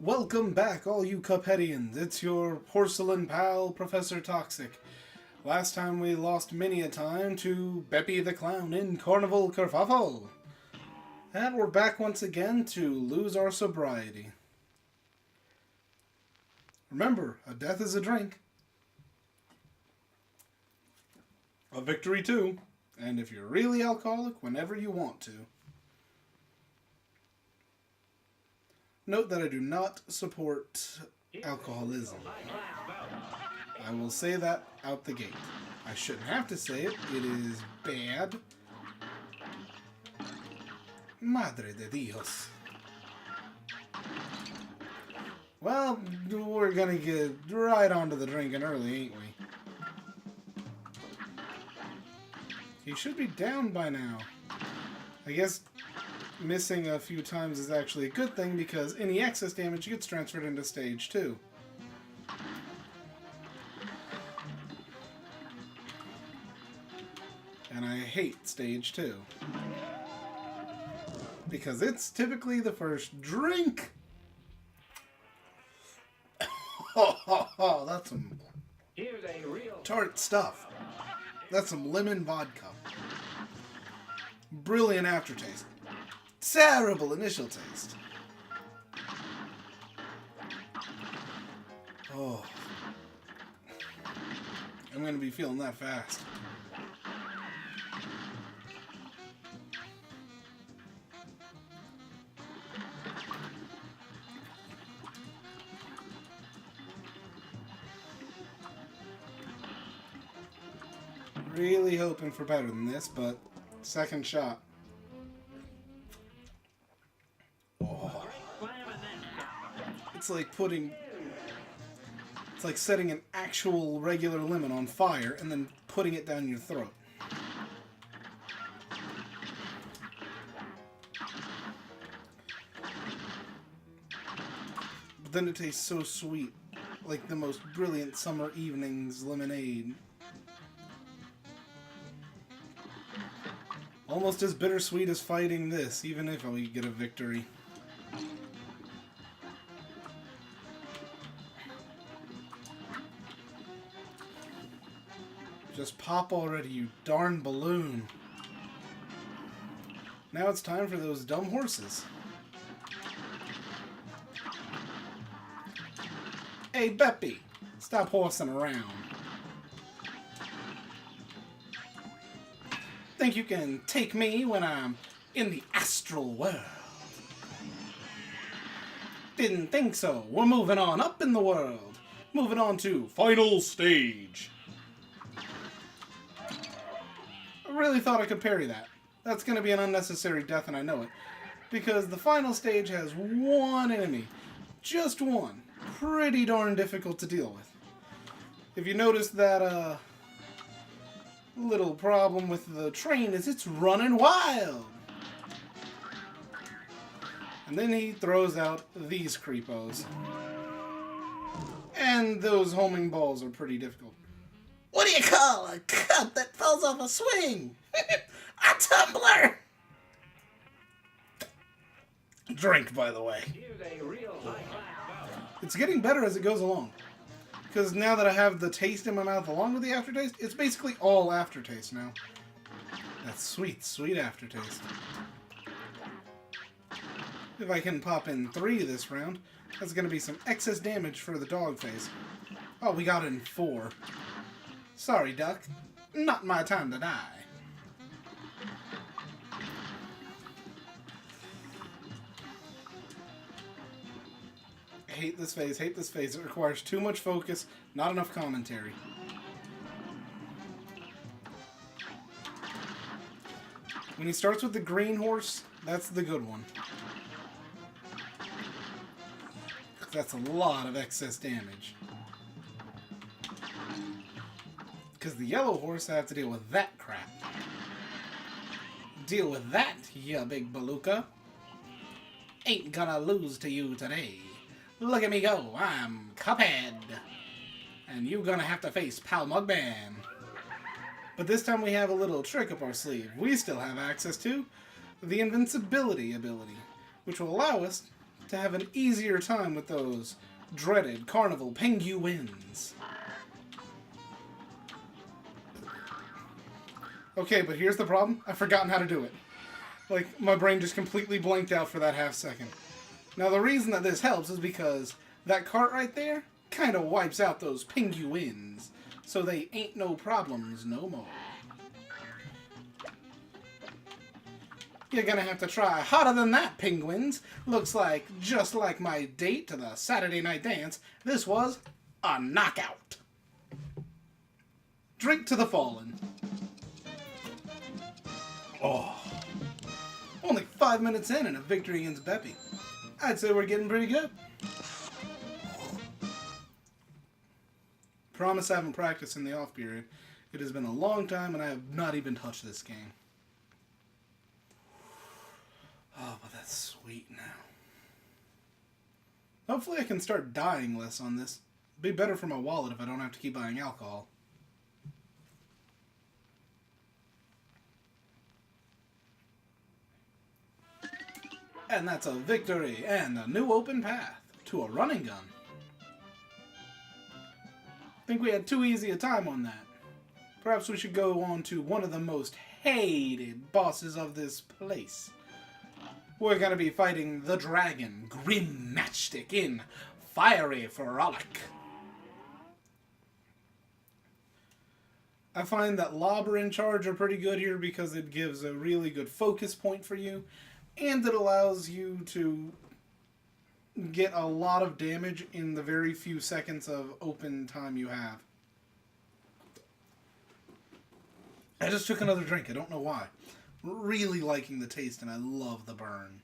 Welcome back, all you Cupheadians. It's your porcelain pal, Professor Toxic. Last time we lost many a time to Beppy the Clown in Carnival Kerfuffle. And we're back once again to lose our sobriety. Remember, a death is a drink. A victory too. And if you're really alcoholic, whenever you want to. Note that I do not support alcoholism. I will say that out the gate. I shouldn't have to say it. It is bad. Madre de Dios. Well, we're gonna get right onto the drinking early, ain't we? He should be down by now. I guess missing a few times is actually a good thing because any excess damage gets transferred into stage 2. And I hate stage 2. Because it's typically the first drink. That's some tart stuff. That's some lemon vodka. Brilliant aftertaste. Terrible initial taste. Oh. I'm going to be feeling that fast. Really hoping for better than this, but second shot. Oh. It's like setting an actual regular lemon on fire and then putting it down your throat. But then it tastes so sweet, like the most brilliant summer evening's lemonade. Almost as bittersweet as fighting this, even if we get a victory. Just pop already, you darn balloon. Now it's time for those dumb horses. Hey, Beppy, stop horsing around. Think you can take me when I'm in the astral world? Didn't think so. We're moving on up in the world. Moving on to final stage. I really thought I could parry that. That's going to be an unnecessary death and I know it. Because the final stage has one enemy. Just one. Pretty darn difficult to deal with. If you notice that, little problem with the train is it's running wild. And then he throws out these creepos. And those homing balls are pretty difficult. What do you call a cup that falls off a swing? A tumbler! Drink, by the way. It's getting better as it goes along. Because now that I have the taste in my mouth along with the aftertaste, it's basically all aftertaste now. That sweet, sweet aftertaste. If I can pop in 3 this round, that's going to be some excess damage for the dog face. Oh, we got it in 4. Sorry, duck. Not my time to die. Hate this phase, hate this phase. It requires too much focus, not enough commentary. When he starts with the green horse, that's the good one. That's a lot of excess damage. Because the yellow horse, I have to deal with that crap. Deal with that, ya big baluka. Ain't gonna lose to you today. Look at me go, I'm Cuphead. And you gonna have to face Pal Mugman. But this time we have a little trick up our sleeve. We still have access to the invincibility ability, which will allow us to have an easier time with those dreaded carnival penguins. Okay, but here's the problem. I've forgotten how to do it. Like, my brain just completely blanked out for that half second. Now, the reason that this helps is because that cart right there kind of wipes out those penguins, so they ain't no problems no more. You're gonna have to try harder than that, penguins. Looks like, just like my date to the Saturday night dance, this was a knockout. Drink to the fallen. Oh. Only 5 minutes in and a victory against Beppy. I'd say we're getting pretty good. Promise I haven't practiced in the off period. It has been a long time and I have not even touched this game. Oh, but that's sweet now. Hopefully I can start dying less on this. It'd be better for my wallet if I don't have to keep buying alcohol. And that's a victory and a new open path to a running gun. I think we had too easy a time on that. Perhaps we should go on to one of the most hated bosses of this place. We're going to be fighting the dragon, Grim Matchstick, in Fiery Frolic. I find that Lobber and Charge are pretty good here because it gives a really good focus point for you. And it allows you to get a lot of damage in the very few seconds of open time you have. I just took another drink. I don't know why. Really liking the taste, and I love the burn.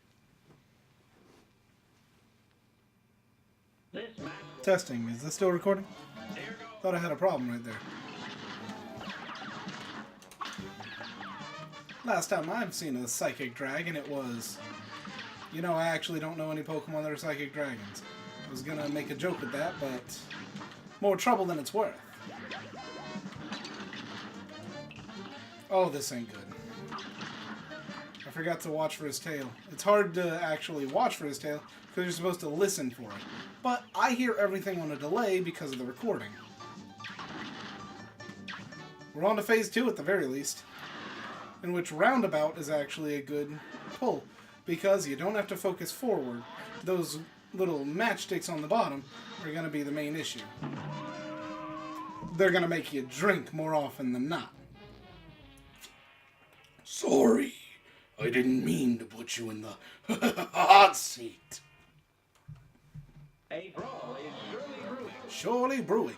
Testing. Is this still recording? Thought I had a problem right there. Last time I've seen a psychic dragon, it was... You know, I actually don't know any Pokemon that are psychic dragons. I was gonna make a joke with that, but... More trouble than it's worth. Oh, this ain't good. I forgot to watch for his tail. It's hard to actually watch for his tail, because you're supposed to listen for it. But I hear everything on a delay because of the recording. We're on to Phase 2 at the very least. In which Roundabout is actually a good pull, because you don't have to focus forward. Those little matchsticks on the bottom are going to be the main issue. They're going to make you drink more often than not. Sorry, I didn't mean to put you in the hot seat. A brawl is surely brewing. Surely brewing.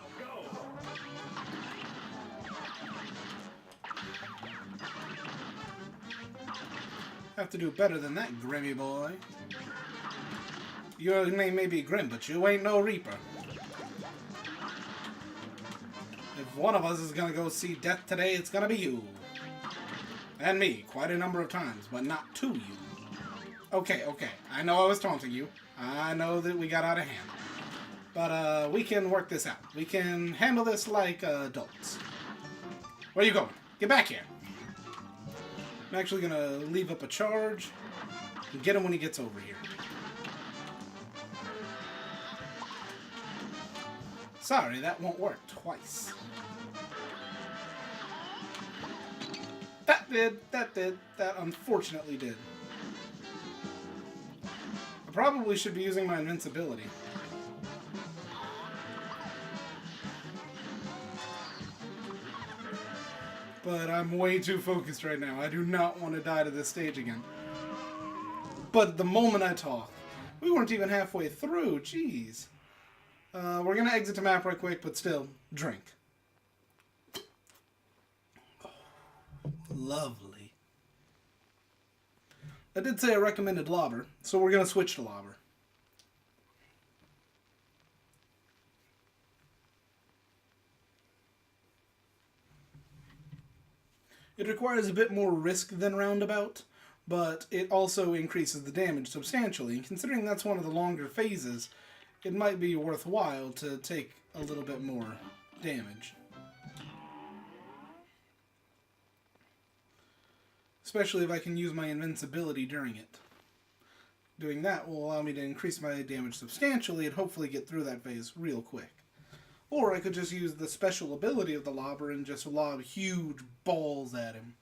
Have to do better than that, Grimmy boy. Your name may be Grim, but you ain't no Reaper. If one of us is gonna go see death today, it's gonna be you. And me, quite a number of times, but not to you. Okay, I know I was taunting you. I know that we got out of hand. But, we can work this out. We can handle this like adults. Where are you going? Get back here. I'm actually going to leave up a charge and get him when he gets over here. Sorry, that won't work twice. That did. That unfortunately did. I probably should be using my invincibility. But I'm way too focused right now. I do not want to die to this stage again. But the moment I talk, we weren't even halfway through. Jeez. We're going to exit the map right quick, but still, drink. Oh, lovely. I did say I recommended Lobber, so we're going to switch to Lobber. It requires a bit more risk than Roundabout, but it also increases the damage substantially, and considering that's one of the longer phases, it might be worthwhile to take a little bit more damage. Especially if I can use my invincibility during it. Doing that will allow me to increase my damage substantially and hopefully get through that phase real quick. Or I could just use the special ability of the lobber and just lob huge balls at him.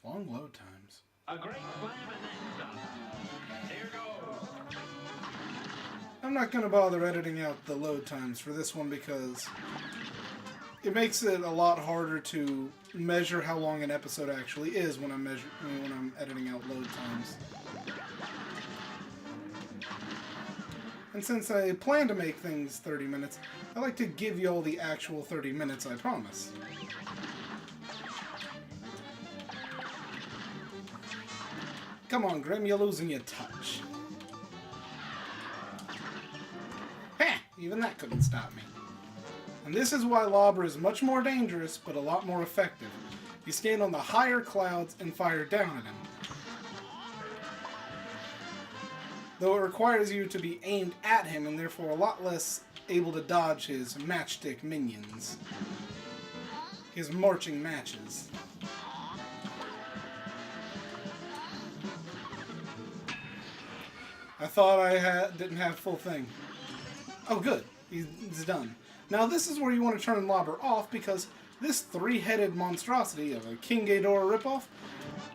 Long load times. A great slam and then some. Here goes. I'm not going to bother editing out the load times for this one because it makes it a lot harder to measure how long an episode actually is when I'm editing out load times. And since I plan to make things 30 minutes, I like to give you all the actual 30 minutes I promise. Come on, Grim, you're losing your touch. Heh! Even that couldn't stop me. And this is why Lobber is much more dangerous, but a lot more effective. You stand on the higher clouds and fire down at him. Though it requires you to be aimed at him and therefore a lot less able to dodge his matchstick minions. His marching matches. I thought I didn't have full thing. Oh good, he's done. Now this is where you want to turn Lobber off because this three-headed monstrosity of a King Ghidorah ripoff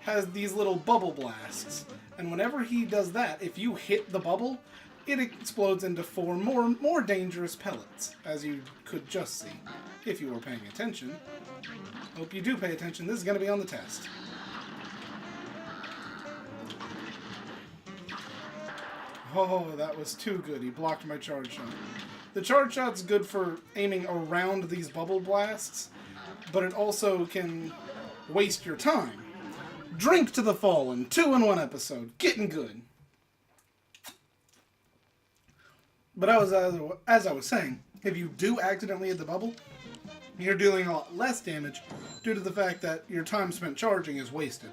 has these little bubble blasts. And whenever he does that, if you hit the bubble, it explodes into 4 more dangerous pellets, as you could just see, if you were paying attention. Hope you do pay attention, this is going to be on the test. Oh, that was too good. He blocked my charge shot. The charge shot's good for aiming around these bubble blasts, but it also can waste your time. Drink to the Fallen, 2 in 1 episode. Getting good. But as I was saying, if you do accidentally hit the bubble, you're dealing a lot less damage due to the fact that your time spent charging is wasted.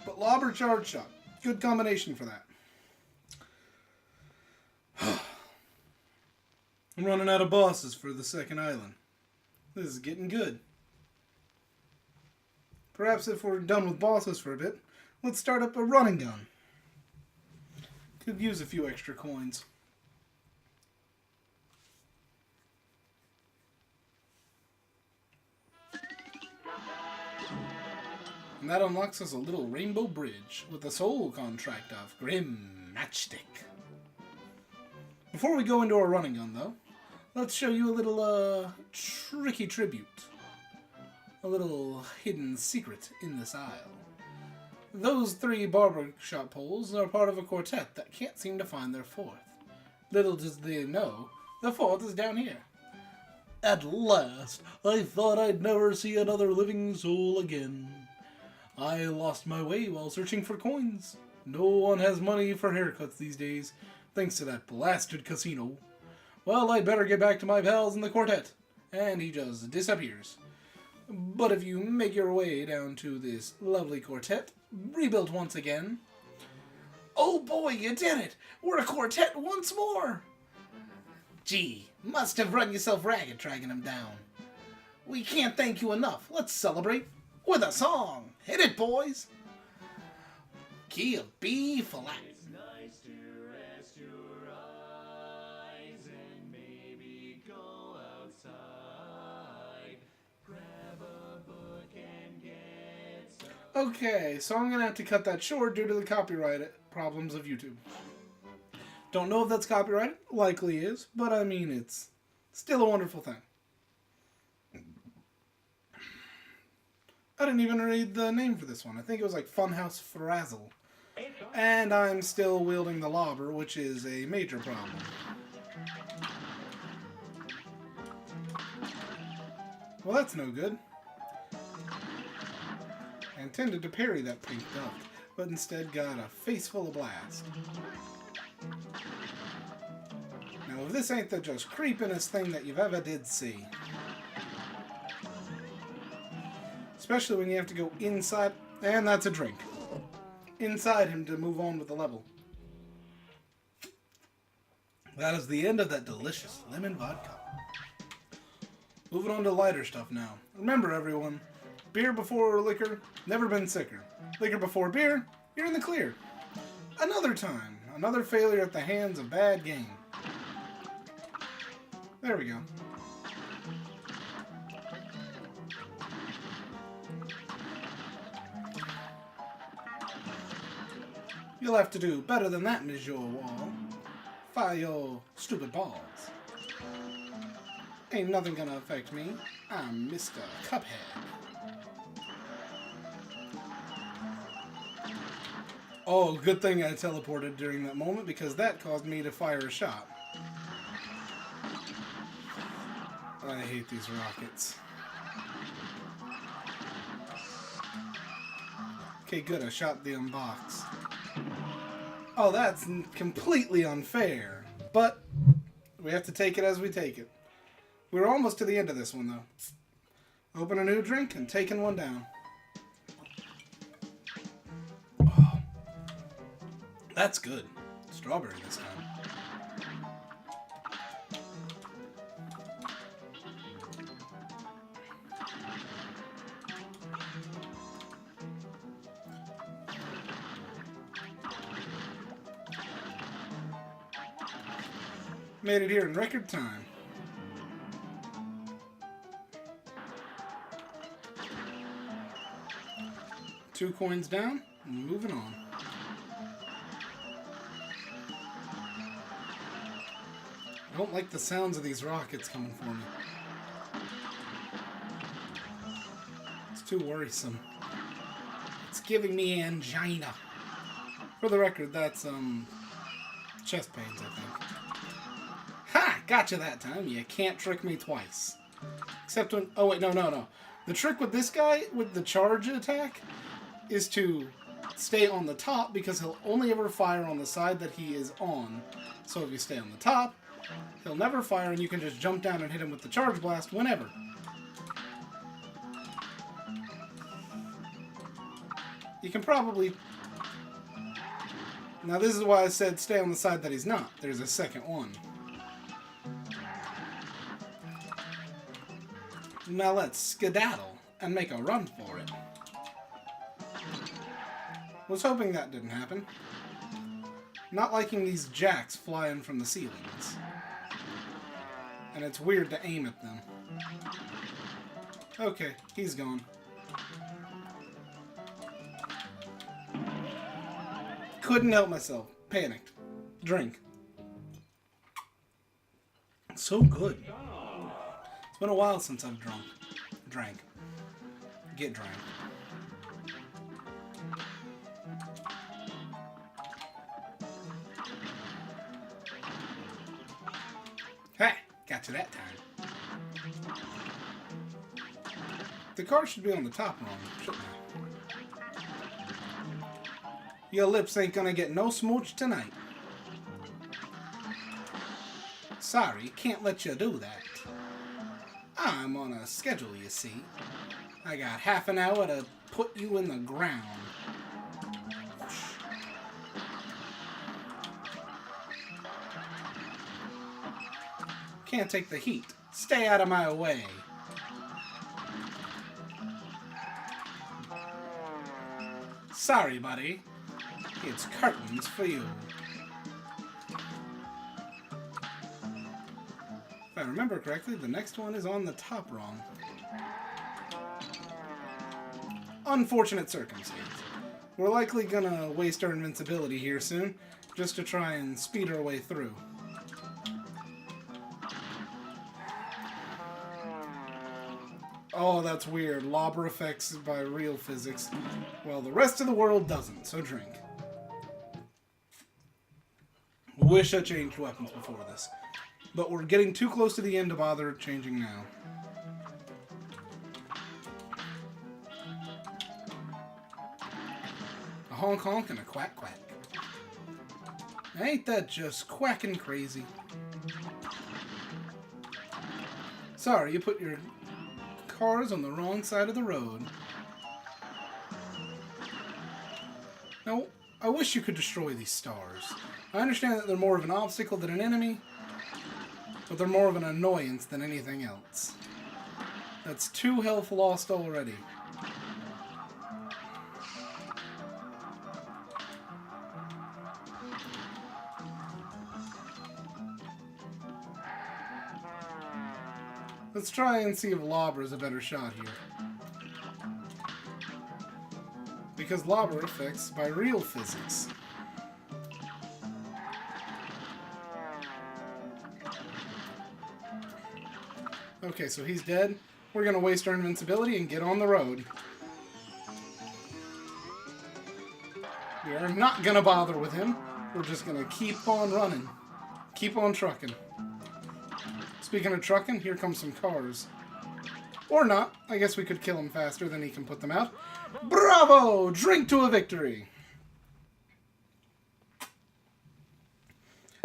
But Lobber Charge Shot. Good combination for that. I'm running out of bosses for the second island. This is getting good. Perhaps if we're done with bosses for a bit, let's start up a running gun. Could use a few extra coins. And that unlocks us a little rainbow bridge with the soul contract of Grim Matchstick. Before we go into our running gun, though, let's show you a little, tricky tribute. A little hidden secret in this isle. Those 3 barbershop poles are part of a quartet that can't seem to find their 4th. Little does they know, the 4th is down here. At last, I thought I'd never see another living soul again. I lost my way while searching for coins. No one has money for haircuts these days, thanks to that blasted casino. Well, I'd better get back to my pals in the quartet. And he just disappears. But if you make your way down to this lovely quartet, rebuilt once again... Oh boy, you did it! We're a quartet once more! Gee, must have run yourself ragged dragging him down. We can't thank you enough. Let's celebrate with a song. Hit it, boys! Key of B flat. It's nice to rest your eyes and maybe go outside. Grab a book and get some... Okay, so I'm gonna have to cut that short due to the copyright problems of YouTube. Don't know if that's copyrighted. Likely is, but I mean, it's still a wonderful thing. I didn't even read the name for this one. I think it was like Funhouse Frazzle. And I'm still wielding the lobber, which is a major problem. Well, that's no good. I intended to parry that pink duck, but instead got a face full of blast. Now, if this ain't the just creepinest thing that you've ever did see. Especially when you have to go inside, and that's a drink. Inside him to move on with the level. That is the end of that delicious lemon vodka. Moving on to lighter stuff now. Remember, everyone, beer before liquor, never been sicker. Liquor before beer, you're in the clear. Another time, another failure at the hands of bad game. There we go. You'll have to do better than that, Monsieur Wall. Fire your stupid balls. Ain't nothing gonna affect me. I'm Mr. Cuphead. Oh, good thing I teleported during that moment because that caused me to fire a shot. I hate these rockets. Okay, good. I shot the unbox. Oh, that's completely unfair. But we have to take it as we take it. We're almost to the end of this one, though. Open a new drink and taking one down. Oh, that's good. Strawberry this time. Made it here in record time. Two coins down, moving on. I don't like the sounds of these rockets coming for me. It's too worrisome. It's giving me angina. For the record, that's chest pains, I think. Ha! Gotcha that time. You can't trick me twice. Except when... Oh, wait, no. The trick with this guy, with the charge attack, is to stay on the top because he'll only ever fire on the side that he is on. So if you stay on the top, he'll never fire and you can just jump down and hit him with the charge blast whenever. You can probably... Now this is why I said stay on the side that he's not. There's a second one. Now let's skedaddle and make a run for it. Was hoping that didn't happen. Not liking these jacks flying from the ceilings. And it's weird to aim at them. Okay, he's gone. Couldn't help myself. Panicked. Drink. So good. It's been a while since I've drank. Get drank. Hey, got you that time. The car should be on the top wrong, shouldn't it? Your lips ain't gonna get no smooch tonight. Sorry, can't let you do that. I'm on a schedule, you see. I got half an hour to put you in the ground. Can't take the heat. Stay out of my way. Sorry, buddy. It's curtains for you. If I remember correctly, the next one is on the top wrong. Unfortunate circumstance. We're likely gonna waste our invincibility here soon, just to try and speed our way through. Oh, that's weird. Lobber effects by real physics. Well, the rest of the world doesn't, so drink. Wish I changed weapons before this. But we're getting too close to the end to bother changing now. A honk honk and a quack quack. Ain't that just quacking crazy? Sorry, you put your cars on the wrong side of the road. Now, I wish you could destroy these stars. I understand that they're more of an obstacle than an enemy, but they're more of an annoyance than anything else. That's 2 health lost already. Let's try and see if Lobber's a better shot here. Because Lobber affects by real physics. Okay, so he's dead. We're going to waste our invincibility and get on the road. We are not going to bother with him. We're just going to keep on running. Keep on trucking. Speaking of trucking, here come some cars. Or not. I guess we could kill him faster than he can put them out. Bravo! Drink to a victory!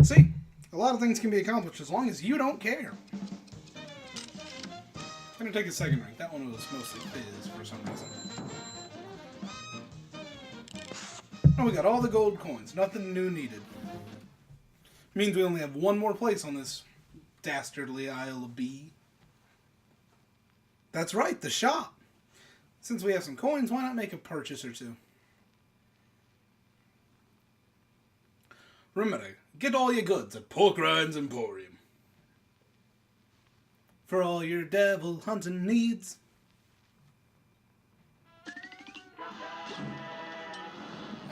See? A lot of things can be accomplished as long as you don't care. I'm going to take a second drink. That one was mostly fizz for some reason. Oh, we got all the gold coins. Nothing new needed. Means we only have one more place on this dastardly Isle of B. That's right, the shop. Since we have some coins, why not make a purchase or two? Remember, get all your goods at Pork Rinds Emporium. For all your devil hunting needs.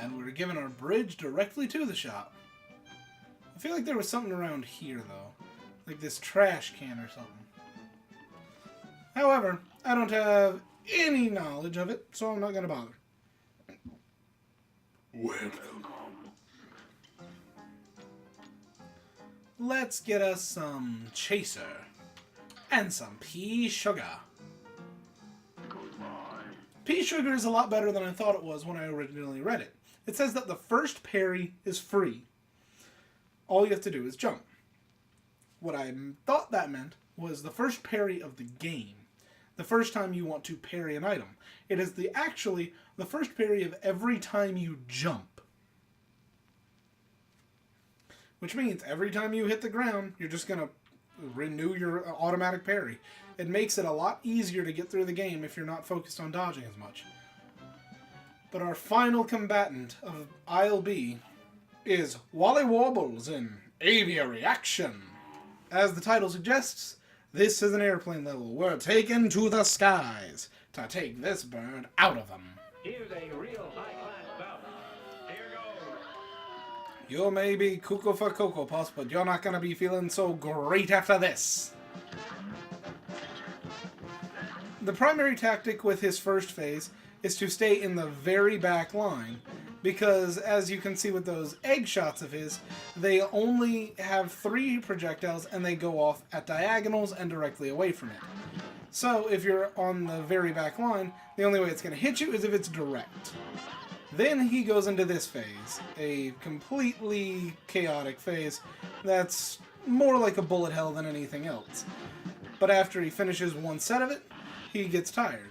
And we're giving our bridge directly to the shop. I feel like there was something around here, though. Like this trash can or something. However, I don't have any knowledge of it, so I'm not going to bother. Welcome. Let's get us some chaser. And some pea sugar. Pea sugar is a lot better than I thought it was when I originally read it. It says that the first parry is free. All you have to do is jump. What I thought that meant was the first parry of the game. The first time you want to parry an item. It is actually the first parry of every time you jump. Which means every time you hit the ground, you're just going to renew your automatic parry. It makes it a lot easier to get through the game if you're not focused on dodging as much. But our final combatant of Isle B is Wally Wobbles in Aviary Action. As the title suggests, this is an airplane level. We're taken to the skies to take this bird out of them. Here's a real high-class bout. Here goes. You may be cuckoo for Cocoa Puffs, but you're not going to be feeling so great after this. The primary tactic with his first phase is to stay in the very back line, because as you can see with those egg shots of his, they only have 3 projectiles and they go off at diagonals and directly away from it. So if you're on the very back line, the only way it's going to hit you is if it's direct. Then he goes into this phase, a completely chaotic phase that's more like a bullet hell than anything else. But after he finishes one set of it, he gets tired.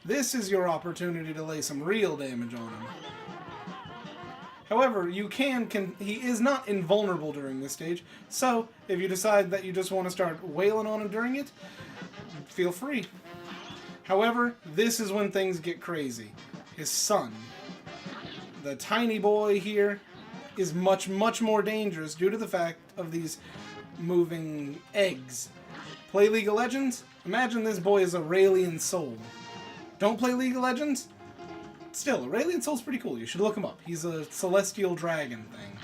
This is your opportunity to lay some real damage on him. However, he is not invulnerable during this stage, so if you decide that you just want to start wailing on him during it, feel free. However, this is when things get crazy. His son, the tiny boy here, is much, much more dangerous due to the fact of these moving eggs. Play League of Legends? Imagine this boy is Aurelian Soul. Don't play League of Legends? Still, Aurelian Soul's pretty cool. You should look him up. He's a celestial dragon thing.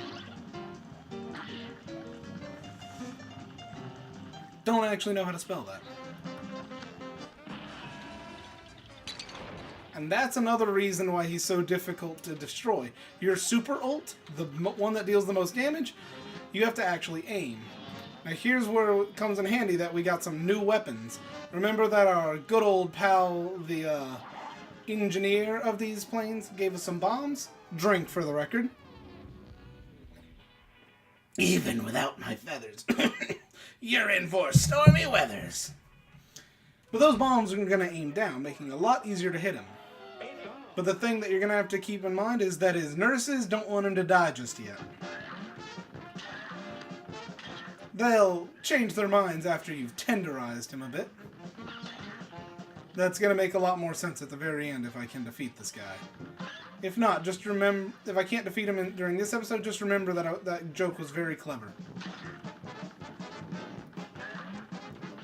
Don't actually know how to spell that. And that's another reason why he's so difficult to destroy. Your super ult, the one that deals the most damage, you have to actually aim. Now here's where it comes in handy that we got some new weapons. Remember that our good old pal, the engineer of these planes, gave us some bombs? Drink, for the record. Even without my feathers, you're in for stormy weathers. But those bombs are going to aim down, making it a lot easier to hit him. But the thing that you're going to have to keep in mind is that his nurses don't want him to die just yet. They'll change their minds after you've tenderized him a bit. That's going to make a lot more sense at the very end if I can defeat this guy. If not, just remember, if I can't defeat him during this episode, just remember that that joke was very clever.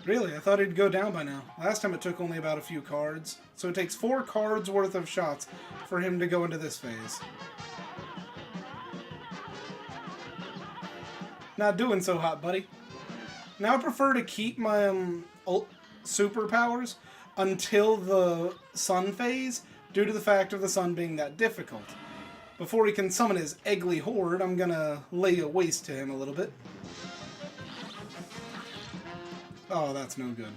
Really, I thought he'd go down by now. Last time it took only about a few cards. So it takes 4 cards worth of shots for him to go into this phase. Not doing so hot, buddy. Now I prefer to keep my superpowers until the sun phase, due to the fact of the sun being that difficult. Before he can summon his Eggly Horde, I'm gonna lay a waste to him a little bit. Oh, that's no good.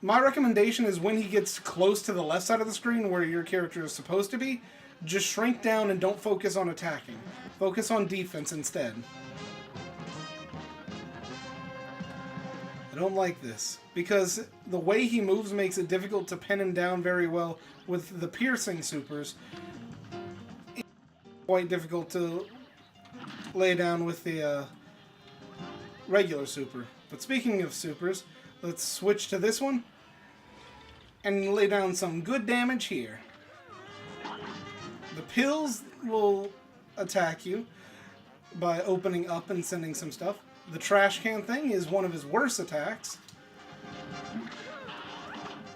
My recommendation is when he gets close to the left side of the screen where your character is supposed to be, just shrink down and don't focus on attacking. Focus on defense instead. I don't like this, because the way he moves makes it difficult to pin him down very well with the piercing supers. It's quite difficult to lay down with the regular super. But speaking of supers, let's switch to this one and lay down some good damage here. The pills will attack you by opening up and sending some stuff. The trash can thing is one of his worst attacks.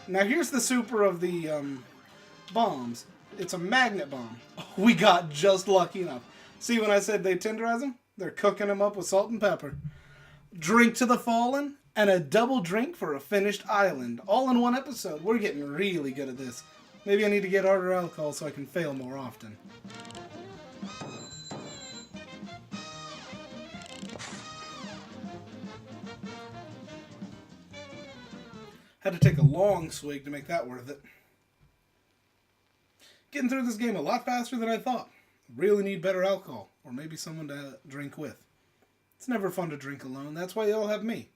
Now here's the super of the bombs. It's a magnet bomb. We got just lucky enough. See when I said they tenderize them? They're cooking them up with salt and pepper. Drink to the fallen, and a double drink for a finished island. All in one episode. We're getting really good at this. Maybe I need to get harder alcohol so I can fail more often. Had to take a long swig to make that worth it. Getting through this game a lot faster than I thought. Really need better alcohol, or maybe someone to drink with. It's never fun to drink alone, that's why y'all have me.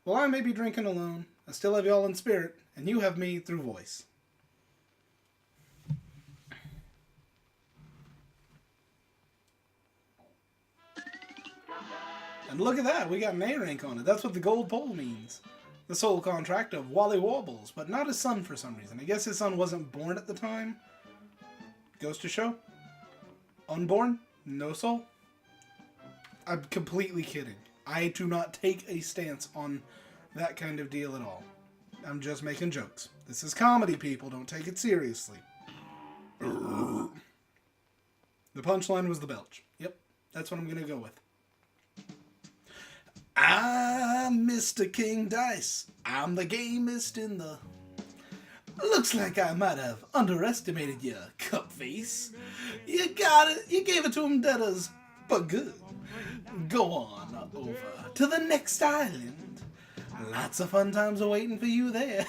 While I may be drinking alone, I still have y'all in spirit, and you have me through voice. And look at that, we got an A rank on it. That's what the gold pole means. The soul contract of Wally Wobbles, but not his son for some reason. I guess his son wasn't born at the time. Goes to show. Unborn, no soul. I'm completely kidding. I do not take a stance on that kind of deal at all. I'm just making jokes. This is comedy, people. Don't take it seriously. The punchline was the belch. Yep, that's what I'm going to go with. I'm Mr. King Dice. I'm the gamest in the... Looks like I might have underestimated your cup face. You got it. You gave it to him, debtors. But good. Go on over to the next island. Lots of fun times are waiting for you there.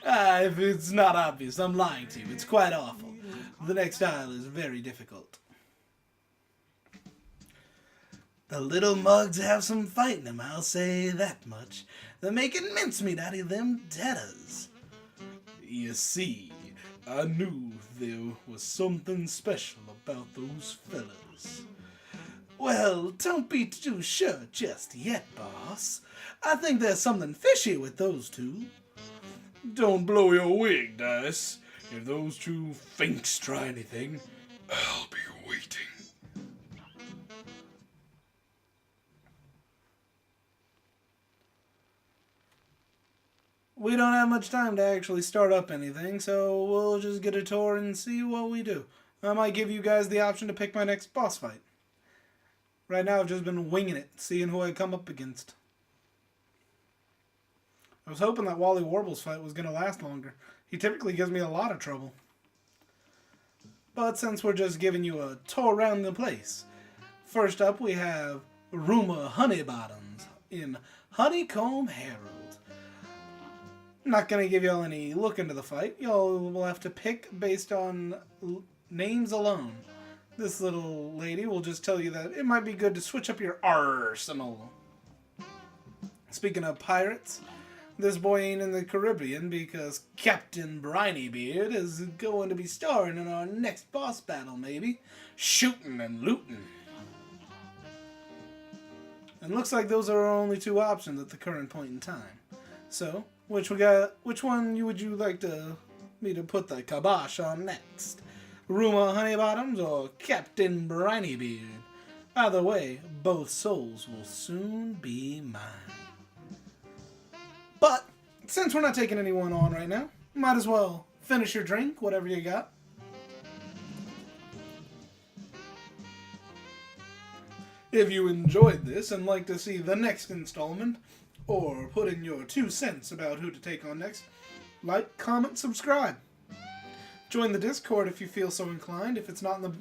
If it's not obvious, I'm lying to you. It's quite awful. The next isle is very difficult. The little mugs have some fight in them, I'll say that much. They're making mincemeat out of them debtors. You see, I knew there was something special about those fellas. Well, don't be too sure just yet, boss. I think there's something fishy with those two. Don't blow your wig, Dice. If those two finks try anything, I'll be waiting. We don't have much time to actually start up anything, so we'll just get a tour and see what we do. I might give you guys the option to pick my next boss fight. Right now I've just been winging it, seeing who I come up against. I was hoping that Wally Warble's fight was going to last longer. He typically gives me a lot of trouble. But since we're just giving you a tour around the place, first up we have Rumor Honeybottoms in Honeycomb Herald. I'm not going to give y'all any look into the fight. Y'all will have to pick based on names alone. This little lady will just tell you that it might be good to switch up your arsenal. Speaking of pirates, this boy ain't in the Caribbean because Captain Brinybeard is going to be starring in our next boss battle, maybe. Shooting and looting. And looks like those are our only two options at the current point in time. So, Which one would you like me to put the kibosh on next? Ruma Honeybottoms or Captain Brinybeard? Either way, both souls will soon be mine. But since we're not taking anyone on right now, might as well finish your drink, whatever you got. If you enjoyed this and like to see the next installment, or put in your 2 cents about who to take on next, like, comment, subscribe. Join the Discord if you feel so inclined. If it's not in the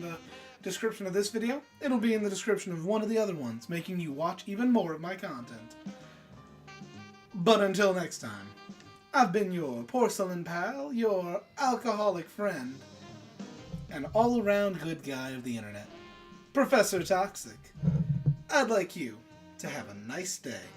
the description of this video, it'll be in the description of one of the other ones, making you watch even more of my content. But until next time, I've been your porcelain pal, your alcoholic friend, and all-around good guy of the internet, Professor Toxic. I'd like you to have a nice day.